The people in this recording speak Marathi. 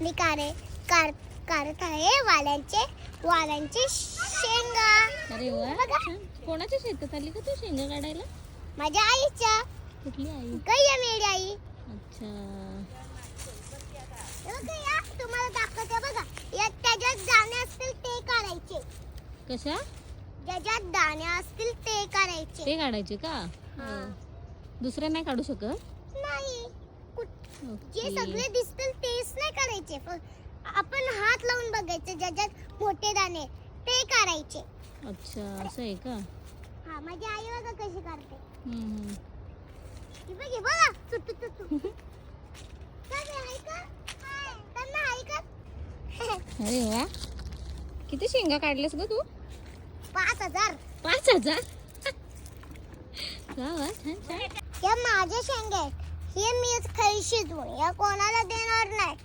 मी काढत आहे वालांचे शेंगा. अरे वा, छान. कोणाच्या शेतात आली का तू शेंगा काढायला? माझ्या आईच्या. कुठली आई? गैया मेरी आई. अच्छा. हे बघा, या तुम्हाला दाखवते बघा. यात त्याच्यात दाणे असतील ते काढायचे. कशा? ज्याच्यात दाणे असतील ते काढायचे. ते काढायचे का? हा. दुसरे नाही काढू शकत? नाही, जे ओके. सगळे दिसतील तेच नाही काढायचे. आपण हात लावून बघायचं, ज्याच्यात मोठे दाणे ते काढायचे. अच्छा, असं आहे का? हा, माझी आई बघा कशी काढते. हम्म. ही बघ, हे बघा, तुटू. काय रे, आहे का? त्यांना आहे का? अरे वा, किती शेंगा काढल्यास ग तू? 5,000. 5,000? वा वा, छान छान. या माझ्या शेंगा आहेत. हे मीच खाई शिजवून, या कोणाला देणार नाही.